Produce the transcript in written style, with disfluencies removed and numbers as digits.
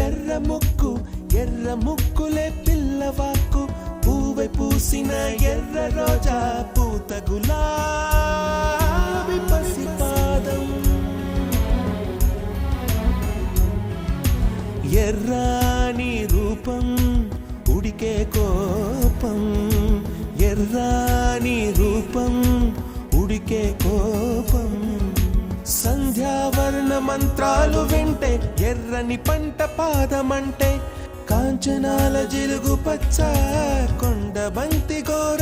ఎర్ర ముక్కు ఎర్ర ముక్కులే పిల్లవాకు పూవై పూసిన ఎర్ర రోజా పూత గులాబీ పసిపాదం ఎర్రాని రూపం ఉడికే కోపం ఎర్రాని రూపం ఉడికే కోపం సంధ్యావర్ణ మంత్రాలు వింటే ఎర్రని పంట పాదమంటే కాంచనాల జిలుగు పచ్చ కొండ బంతి గోర